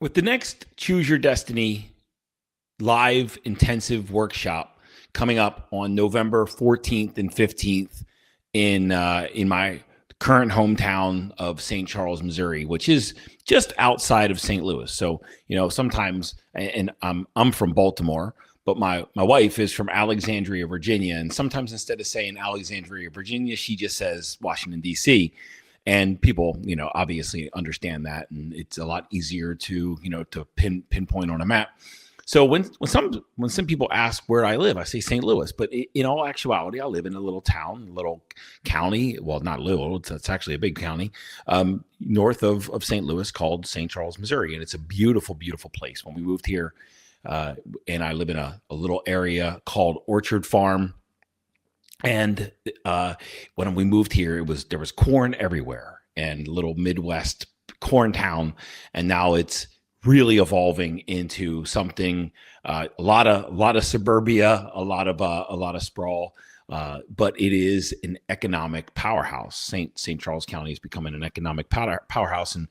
With the next Choose Your Destiny live intensive workshop coming up on November 14th and 15th in my current hometown of St. Charles, Missouri, which is just outside of St. Louis. So, sometimes, and I'm from Baltimore, but my wife is from Alexandria, Virginia. And sometimes instead of saying Alexandria, Virginia, she just says Washington, D.C. And people, obviously understand that. And it's a lot easier to pinpoint on a map. So when some people ask where I live, I say St. Louis, but in all actuality, I live in a little town, little county. Well, not little, it's actually a big county, north of St. Louis called St. Charles, Missouri. And it's a beautiful, beautiful place. When we moved here, and I live in a little area called Orchard Farm. And when we moved here, there was corn everywhere and little Midwest corn town. And now it's really evolving into something, a lot of suburbia, a lot of sprawl, but it is an economic powerhouse. St. Charles County is becoming an economic powerhouse, and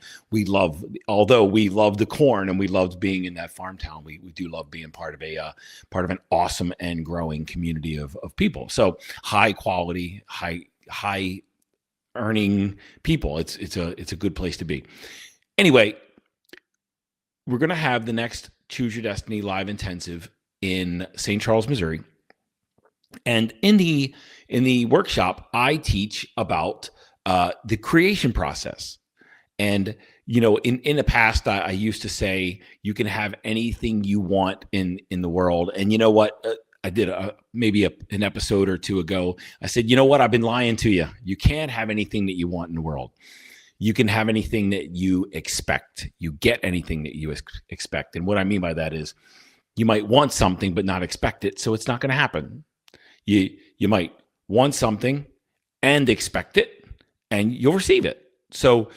although we love the corn and we loved being in that farm town, we do love being part of an awesome and growing community of people. So high quality, high earning people. It's a good place to be. Anyway, we're going to have the next Choose Your Destiny live intensive in St. Charles, Missouri. And in the workshop, I teach about the creation process. And, in the past, I used to say, you can have anything you want in the world. And you know what? I did maybe an episode or two ago. I said, you know what? I've been lying to you. You can't have anything that you want in the world. You can have anything that you expect. You get anything that you expect. And what I mean by that is you might want something but not expect it, so it's not going to happen. You might want something and expect it, and you'll receive it. So,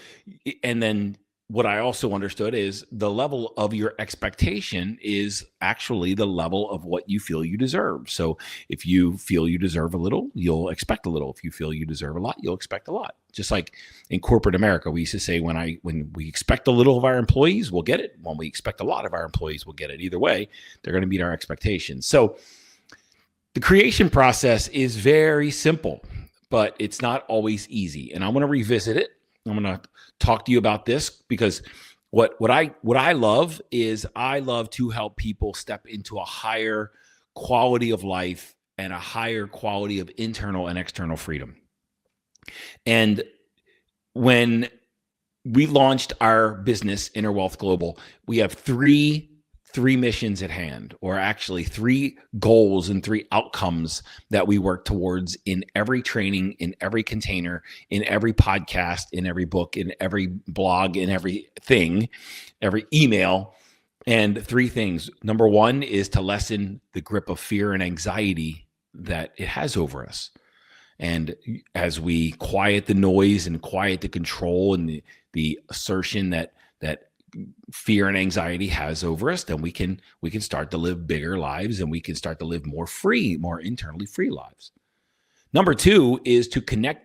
and then what I also understood is the level of your expectation is actually the level of what you feel you deserve. So if you feel you deserve a little, you'll expect a little. If you feel you deserve a lot, you'll expect a lot. Just like in corporate America, we used to say when we expect a little of our employees, we'll get it. When we expect a lot of our employees, we'll get it. Either way, they're going to meet our expectations. So the creation process is very simple, but it's not always easy. And I'm going to revisit it. I'm going to talk to you about this because what I love is I love to help people step into a higher quality of life and a higher quality of internal and external freedom. And when we launched our business, Inner Wealth Global, we have three missions at hand, or actually 3 goals and 3 outcomes that we work towards in every training, in every container, in every podcast, in every book, in every blog, in everything, every email. And 3 things. Number 1 is to lessen the grip of fear and anxiety that it has over us. And as we quiet the noise and quiet the control and the assertion that fear and anxiety has over us, then we can start to live bigger lives, and we can start to live more internally free lives. Number 2 is to connect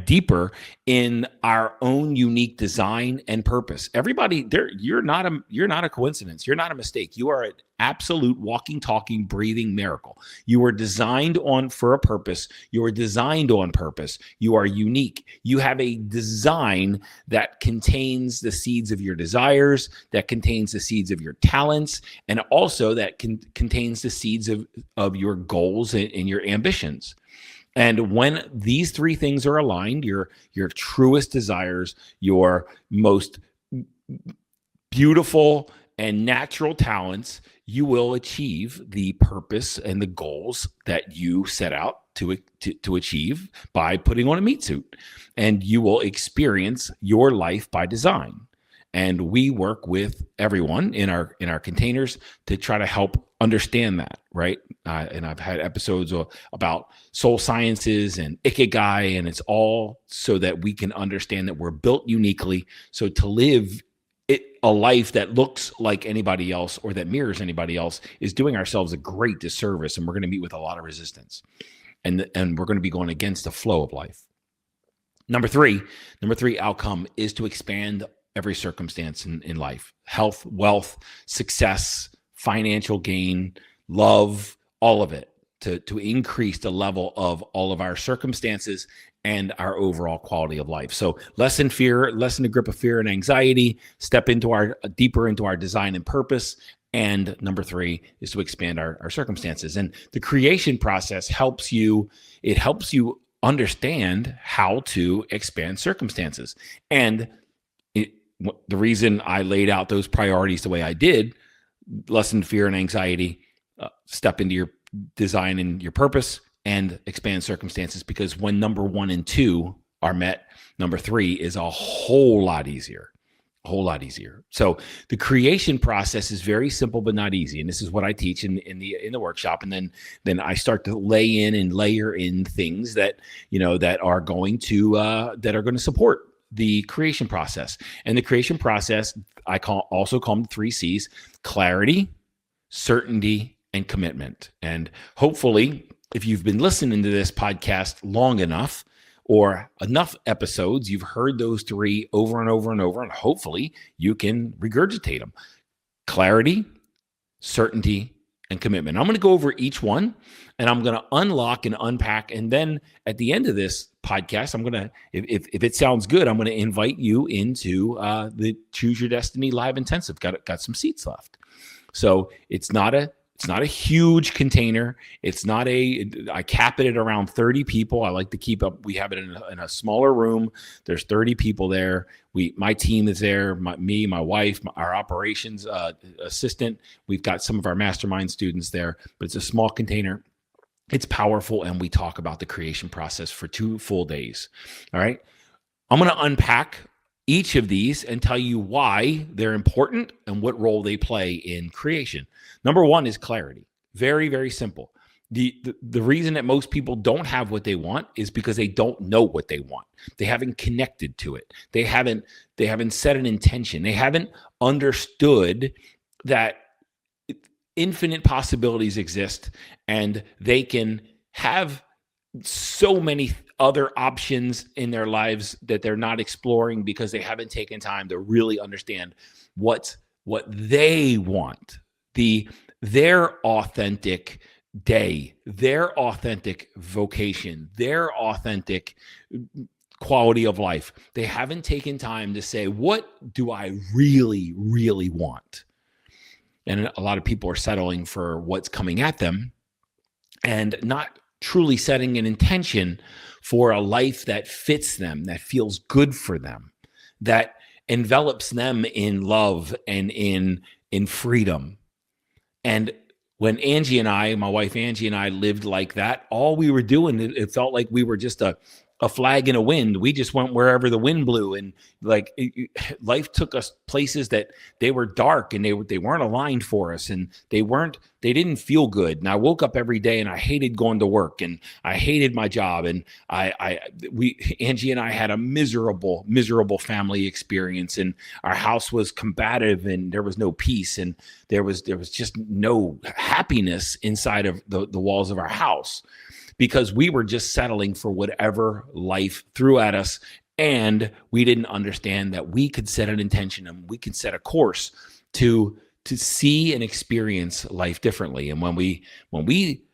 deeper in our own unique design and purpose. Everybody there, you're not a coincidence. You're not a mistake. You are an absolute walking, talking, breathing miracle. You were designed for a purpose. You were designed on purpose. You are unique. You have a design that contains the seeds of your desires, that contains the seeds of your talents, and also that contains the seeds of your goals and your ambitions. And when these 3 things are aligned, your truest desires, your most beautiful and natural talents, you will achieve the purpose and the goals that you set out to achieve by putting on a meat suit. And you will experience your life by design. And we work with everyone in our containers to try to help understand that, right? And I've had episodes about soul sciences and ikigai, and it's all so that we can understand that we're built uniquely. So to live a life that looks like anybody else or that mirrors anybody else is doing ourselves a great disservice, and we're going to meet with a lot of resistance, and we're going to be going against the flow of life. Number three outcome is to expand every circumstance in life: health, wealth, success, financial gain, love, all of it, to increase the level of all of our circumstances and our overall quality of life. So lessen fear, lessen the grip of fear and anxiety, step into our deeper into our design and purpose. And number 3 is to expand our circumstances. And the creation process helps you understand how to expand circumstances. And the reason I laid out those priorities the way I did, lessen fear and anxiety, step into your design and your purpose, and expand circumstances, because when number 1 and 2 are met, number 3 is a whole lot easier. So the creation process is very simple but not easy, and this is what I teach in the workshop. And then I start to lay in and layer in things that are going to support the creation process. And the creation process, I also call them the 3 C's: clarity, certainty, and commitment. And hopefully, if you've been listening to this podcast long enough, or enough episodes, you've heard those 3 over and over and over, and hopefully you can regurgitate them: clarity, certainty, and commitment. I'm going to go over each one, and I'm going to unlock and unpack. And then at the end of this podcast, I'm going to, if it sounds good, I'm going to invite you into the Choose Your Destiny Live Intensive. Got some seats left. So it's not a huge container. I cap it at around 30 people. I like to keep up. We have it in a smaller room. There's 30 people there. My team is there. My wife, our operations assistant. We've got some of our mastermind students there, but it's a small container. It's powerful. And we talk about the creation process for 2 full days. All right. I'm going to unpack each of these and tell you why they're important and what role they play in creation. Number 1 is clarity. Very, very simple. The reason that most people don't have what they want is because they don't know what they want. They haven't connected to it. They haven't set an intention. They haven't understood that infinite possibilities exist, and they can have so many other options in their lives that they're not exploring because they haven't taken time to really understand what they want, their authentic day, their authentic vocation, their authentic quality of life. They haven't taken time to say, what do I really, really want? And a lot of people are settling for what's coming at them and not truly setting an intention for a life that fits them, that feels good for them, that envelops them in love and in freedom. And when my wife Angie and I lived like that, all we were doing, it felt like we were just a flag in a wind. We just went wherever the wind blew. And life took us places that they were dark and they weren't aligned for us. And they didn't feel good. And I woke up every day and I hated going to work and I hated my job. And Angie and I had a miserable, miserable family experience, and our house was combative and there was no peace. And there was just no happiness inside of the walls of our house, because we were just settling for whatever life threw at us. And we didn't understand that we could set an intention and we could set a course to see and experience life differently. And when we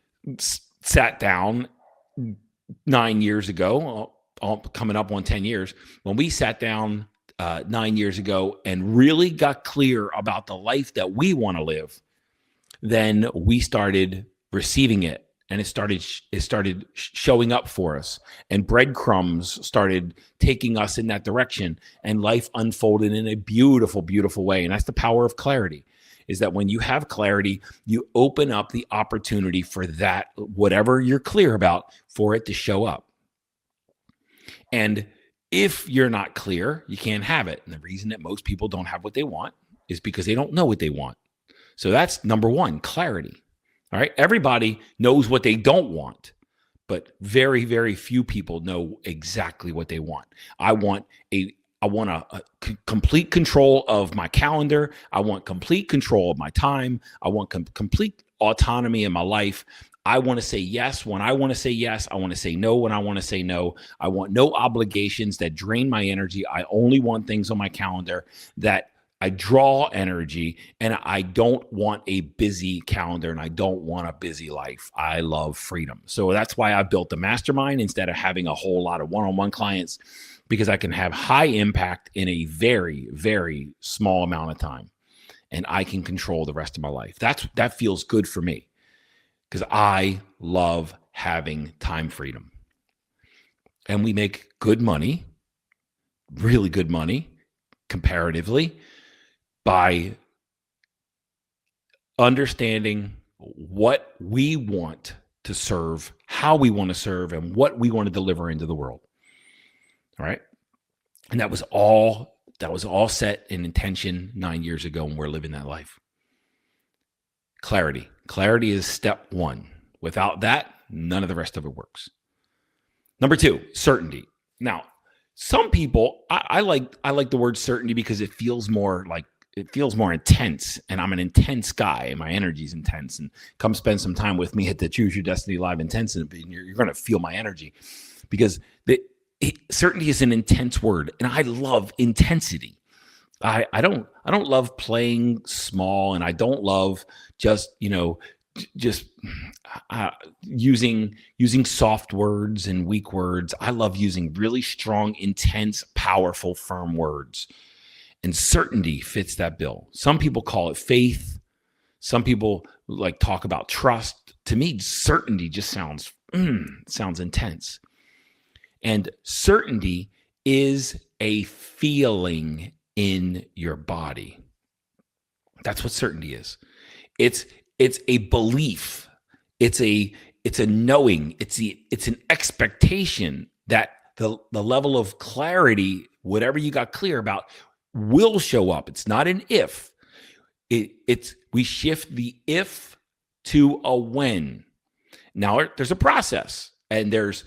sat down 9 years ago, coming up on 10 years, when we sat down 9 years ago and really got clear about the life that we want to live, then we started receiving it. And it started showing up for us, and breadcrumbs started taking us in that direction, and life unfolded in a beautiful, beautiful way. And that's the power of clarity, is that when you have clarity, you open up the opportunity for that, whatever you're clear about, for it to show up. And if you're not clear, you can't have it. And the reason that most people don't have what they want is because they don't know what they want. So that's number 1, clarity. All right. Everybody knows what they don't want, but very, very few people know exactly what they want. I want a complete control of my calendar. I want complete control of my time. I want complete autonomy in my life. I want to say yes when I want to say yes. I want to say no when I want to say no. I want no obligations that drain my energy. I only want things on my calendar that I draw energy, and I don't want a busy calendar, and I don't want a busy life. I love freedom. So that's why I built the mastermind instead of having a whole lot of one-on-one clients, because I can have high impact in a very, very small amount of time, and I can control the rest of my life. That feels good for me, because I love having time freedom. And we make good money, really good money, comparatively, by understanding what we want to serve, how we want to serve, and what we want to deliver into the world. All right. And that was all set in intention 9 years ago, and we're living that life. Clarity. Clarity is step one. Without that, none of the rest of it works. Number two, certainty. Now, some people, I like the word certainty because it feels more intense, and I'm an intense guy, and my energy is intense. And come spend some time with me at the Choose Your Destiny Live Intensive, and you're going to feel my energy, because certainty is an intense word, and I love intensity. I don't love playing small, and I don't love just using soft words and weak words. I love using really strong, intense, powerful, firm words. And certainty fits that bill. Some people call it faith. Some people talk about trust. To me, certainty just sounds intense. And certainty is a feeling in your body. That's what certainty is. It's a belief. It's a knowing. It's an expectation that the level of clarity, whatever you got clear about, will show up. It's not an if. We shift the if to a when. Now there's a process, and there's,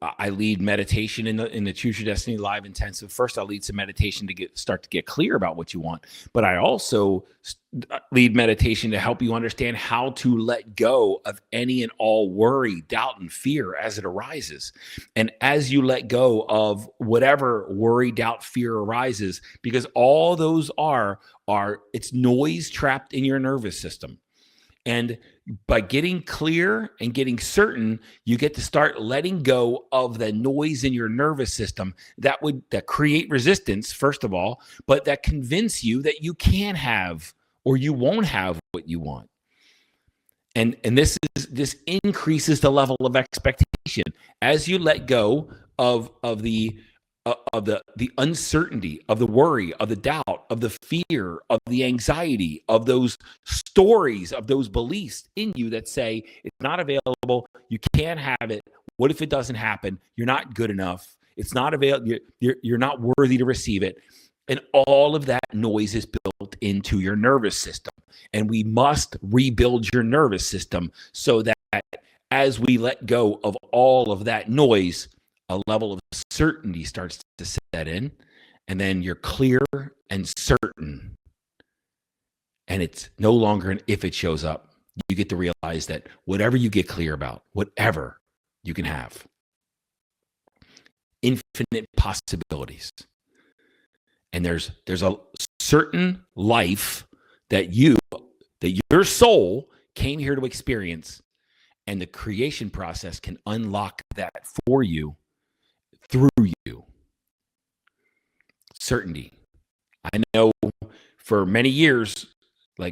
I lead meditation in the Choose Your Destiny Live Intensive. First, I'll lead some meditation to start to get clear about what you want. But I also lead meditation to help you understand how to let go of any and all worry, doubt, and fear as it arises. And as you let go of whatever worry, doubt, fear arises, because all those are it's noise trapped in your nervous system. And by getting clear and getting certain, you get to start letting go of the noise in your nervous system that create resistance, first of all, but that convince you that you can't have or you won't have what you want. And this increases the level of expectation as you let go of the uncertainty, of the worry, of the doubt, of the fear, of the anxiety, of those stories, of those beliefs in you that say it's not available, you can't have it, what if it doesn't happen, you're not good enough, it's not available, you're not worthy to receive it. And all of that noise is built into your nervous system. And we must rebuild your nervous system so that as we let go of all of that noise, a level of certainty starts to set in, and then you're clear and certain. And it's no longer an if it shows up. You get to realize that whatever you get clear about, whatever you can have, infinite possibilities. And there's a certain life that your soul came here to experience, and the creation process can unlock that for you, through you. Certainty. I know for many years,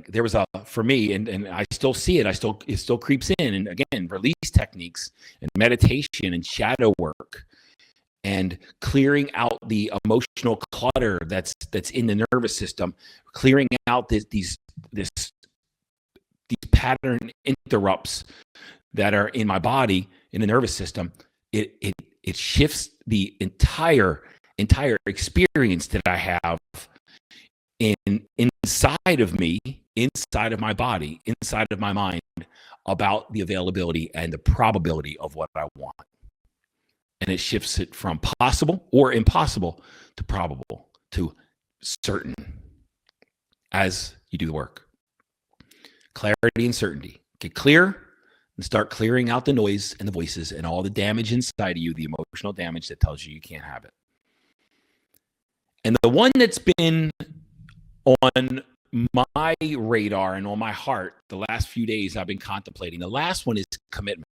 there was for me, and I still see it. It still creeps in. And again, release techniques and meditation and shadow work and clearing out the emotional clutter that's in the nervous system, clearing out these pattern interrupts that are in my body, in the nervous system. It shifts the entire experience that I have inside of me, inside of my body, inside of my mind, about the availability and the probability of what I want. And it shifts it from possible or impossible to probable to certain as you do the work. Clarity and certainty. Get clear, and start clearing out the noise and the voices and all the damage inside of you, the emotional damage that tells you you can't have it. And the one that's been on my radar and on my heart the last few days I've been contemplating, the last one is commitment.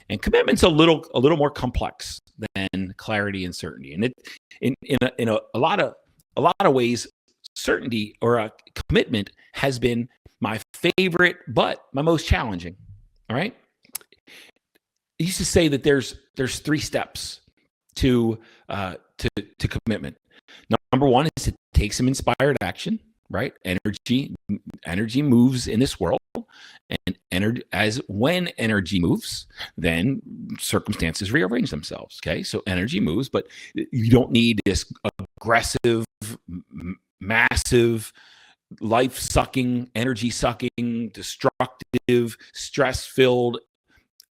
And commitment's a little more complex than clarity and certainty. And in a lot of ways, certainty or a commitment has been my favorite, but my most challenging. All right. I used to say that there's 3 steps to commitment. Number 1 is to take some inspired action, right? Energy moves in this world, and when energy moves, then circumstances rearrange themselves. Okay, so energy moves, but you don't need this aggressive, massive, life-sucking, energy-sucking, destructive, stress-filled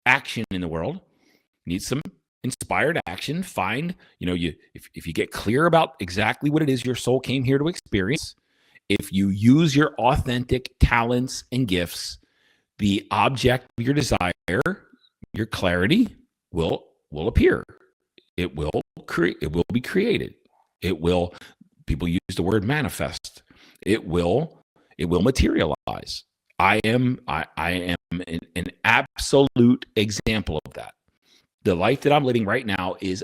action in the world. You need some inspired action. Find, if you get clear about exactly what it is your soul came here to experience, if you use your authentic talents and gifts, the object of your desire, your clarity will appear. It will be created. People use the word manifest. It will materialize. I am an absolute example of that. The life that I'm living right now is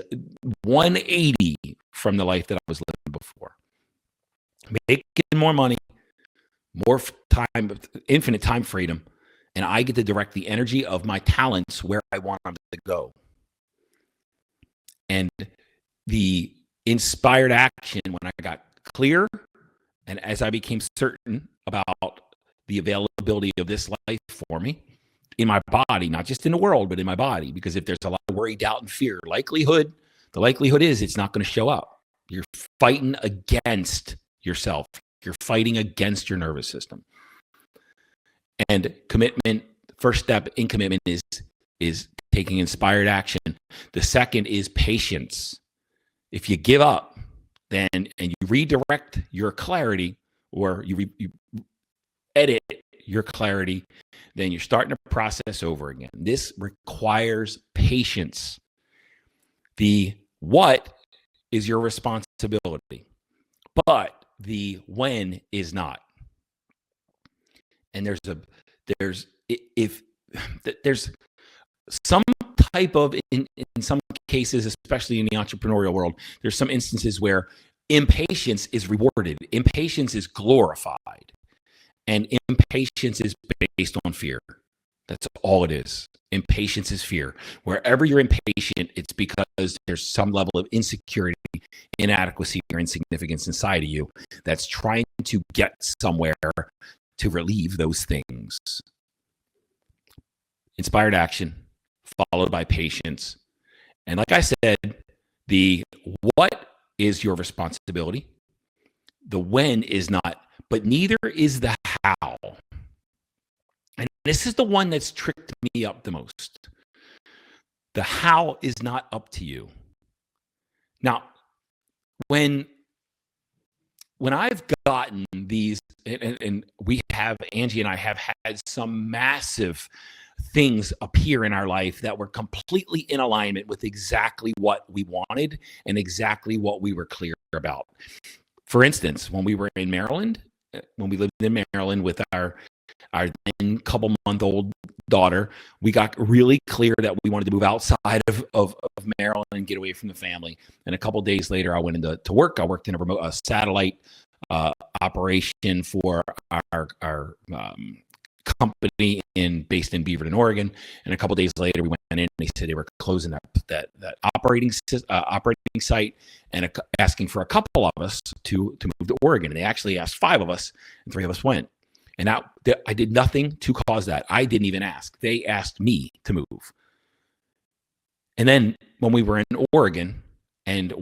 180 from the life that I was living before. Making more money, more time, infinite time freedom, and I get to direct the energy of my talents where I want them to go. And the inspired action, when I got clear and as I became certain about the availability of this life for me in my body, not just in the world, but in my body, because if there's a lot of worry, doubt, and fear, the likelihood is it's not going to show up. You're fighting against yourself. You're fighting against your nervous system. And commitment, first step in commitment is taking inspired action. The second is patience. If you give up, then and you redirect your clarity, or you edit your clarity, then you're starting to process over again. This requires patience. The what is your responsibility, but the when is not. And there's some type of, in some cases, especially in the entrepreneurial world, there's some instances where impatience is rewarded. Impatience is glorified. And impatience is based on fear. That's all it is. Impatience is fear. Wherever you're impatient, it's because there's some level of insecurity, inadequacy, or insignificance inside of you that's trying to get somewhere to relieve those things. Inspired action, followed by patience. And like I said, the what is your responsibility. The when is not, but neither is the how. And this is the one that's tricked me up the most. The how is not up to you. Now, when I've gotten these, and we have, Angie and I have had some massive things appear in our life that were completely in alignment with exactly what we wanted and exactly what we were clear about. For instance, when we were in Maryland, when we lived in Maryland with our then couple-month-old daughter, we got really clear that we wanted to move outside of Maryland and get away from the family. And a couple of days later, I went into work. I worked in a satellite operation for our company based in Beaverton, Oregon. And a couple of days later, we went in and they said they were closing that operating site and asking for a couple of us to move to Oregon. And they actually asked 5 of us, and 3 of us went. And I did nothing to cause that. I didn't even ask. They asked me to move. And then when we were in Oregon, and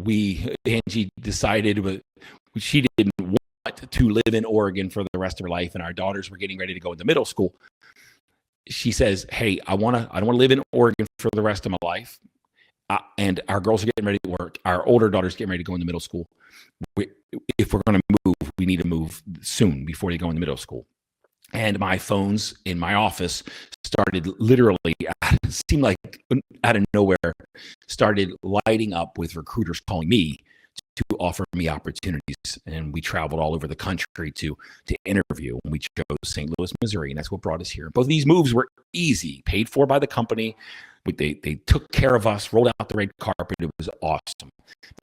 Angie decided she didn't want to live in Oregon for the rest of her life, and our daughters were getting ready to go into middle school. She says, "Hey, I want to live in Oregon for the rest of my life." And our girls are getting ready to work. Our older daughter's getting ready to go into middle school. If we're going to move, we need to move soon before they go into middle school. And my phones in my office started literally, seemed like out of nowhere, started lighting up with recruiters calling me to offer me opportunities. And we traveled all over the country to interview. And we chose St. Louis, Missouri, and that's what brought us here. Both of these moves were easy, paid for by the company. They took care of us, rolled out the red carpet. It was awesome.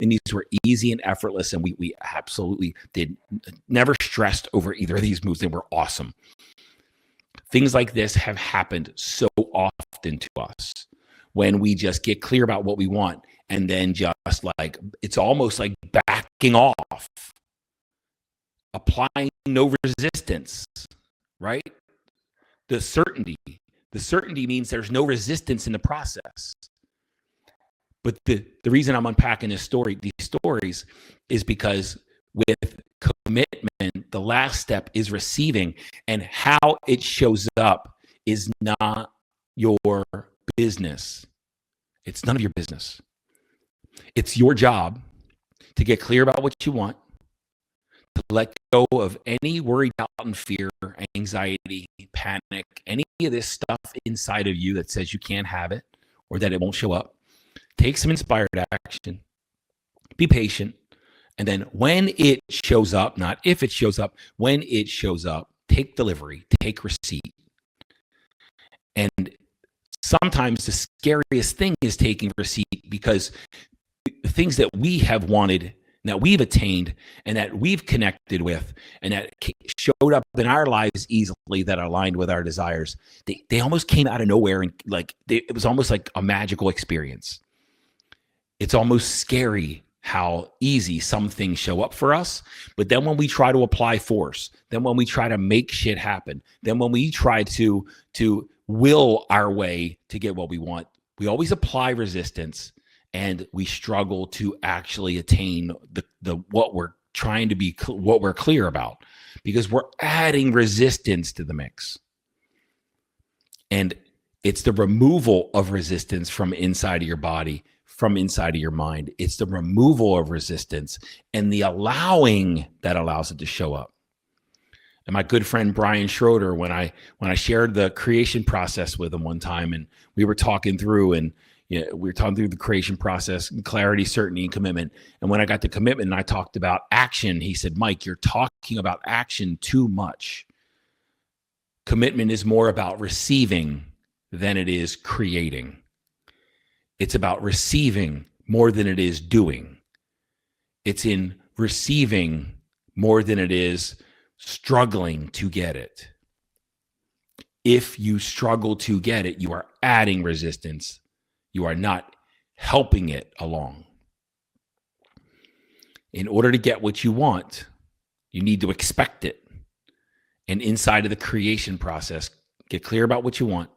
And these were easy and effortless, and we absolutely did never stressed over either of these moves. They were awesome. Things like this have happened so often to us when we just get clear about what we want, and then just like, it's almost like backing off, applying no resistance, right? The certainty means there's no resistance in the process. But the reason I'm unpacking these stories, is because with commitment, the last step is receiving, and how it shows up is not your business. It's none of your business. It's your job to get clear about what you want, to let go of any worry, doubt, and fear, anxiety, panic, any of this stuff inside of you that says you can't have it or that it won't show up. Take some inspired action, be patient, and then when it shows up, not if it shows up, when it shows up, take delivery, take receipt. And sometimes the scariest thing is taking receipt, because the things that we have wanted, that we've attained, and that we've connected with, and that showed up in our lives easily, that aligned with our desires, they almost came out of nowhere, and it was almost like a magical experience. It's almost scary how easy some things show up for us. But then when we try to apply force, then when we try to make shit happen, then when we try to will our way to get what we want, we always apply resistance, and we struggle to actually attain the what we're trying to be, what we're clear about, because we're adding resistance to the mix. And it's the removal of resistance from inside of your body, from inside of your mind. It's the removal of resistance and the allowing that allows it to show up. And my good friend Brian Schroeder, when I shared the creation process with him one time, and we were talking through, and we were talking through the creation process, clarity, certainty, and commitment. And when I got to commitment and I talked about action, he said, "Mike, you're talking about action too much. Commitment is more about receiving than it is creating. It's about receiving more than it is doing. It's in receiving more than it is struggling to get it. If you struggle to get it, you are adding resistance. You are not helping it along. In order to get what you want, you need to expect it. And inside of the creation process, get clear about what you want.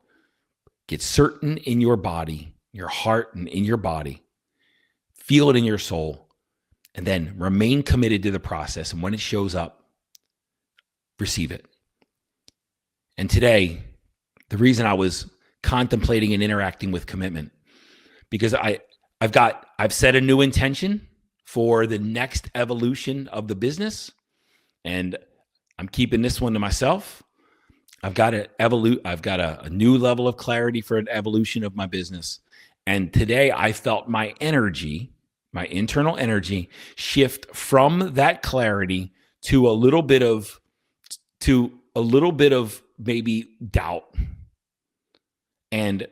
Get certain in your body, your heart, and in your body. Feel it in your soul. And then remain committed to the process. And when it shows up, receive it. And today, the reason I was contemplating and interacting with commitment, because I've set a new intention for the next evolution of the business, and I'm keeping this one to myself. I've got a new level of clarity for an evolution of my business. And today I felt my energy, my internal energy, shift from that clarity to a little bit of maybe doubt. And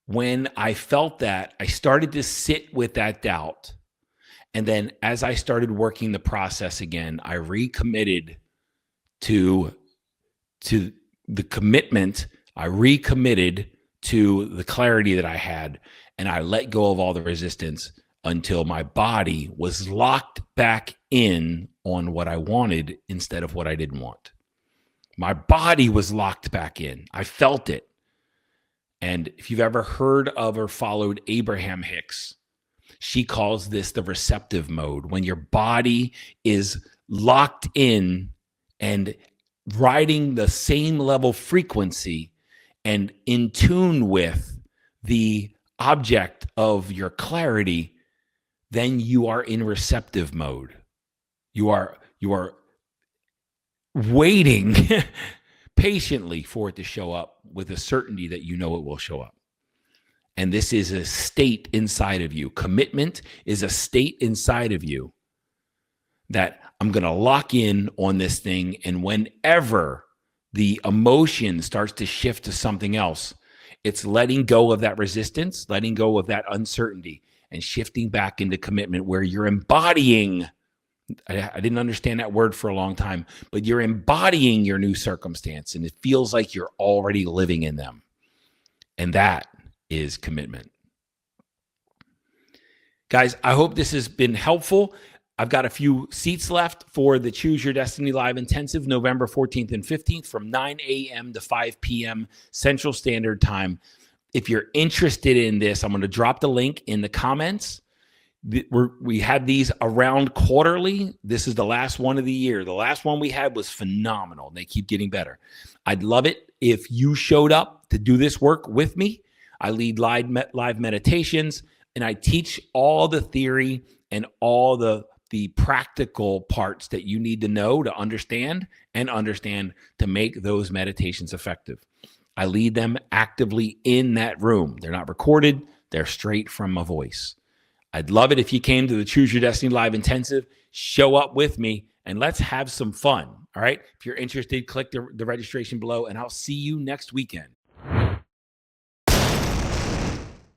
when I felt that, I started to sit with that doubt. And then as I started working the process again, I recommitted to the commitment. I recommitted to the clarity that I had, and I let go of all the resistance until my body was locked back in on what I wanted instead of what I didn't want. My body was locked back in. I felt it. And if you've ever heard of or followed Abraham Hicks, she calls this the receptive mode, when your body is locked in and riding the same level frequency and in tune with the object of your clarity, then you are in receptive mode. You are waiting patiently for it to show up with a certainty that you know it will show up. And this is a state inside of you. Commitment is a state inside of you that I'm going to lock in on this thing. And whenever the emotion starts to shift to something else, it's letting go of that resistance, letting go of that uncertainty, and shifting back into commitment where you're embodying. I didn't understand that word for a long time, but you're embodying your new circumstance, and it feels like you're already living in them. And that is commitment. Guys, I hope this has been helpful. I've got a few seats left for the Choose Your Destiny Live Intensive, November 14th and 15th from 9 a.m. to 5 p.m. Central Standard Time. If you're interested in this, I'm going to drop the link in the comments. We had these around quarterly. This is the last one of the year. The last one we had was phenomenal. They keep getting better. I'd love it if you showed up to do this work with me. I lead live meditations, and I teach all the theory and all the practical parts that you need to know to understand to make those meditations effective. I lead them actively in that room. They're not recorded. They're straight from my voice. I'd love it if you came to the Choose Your Destiny Live Intensive, show up with me, and let's have some fun. All right. If you're interested, click the registration below, and I'll see you next weekend.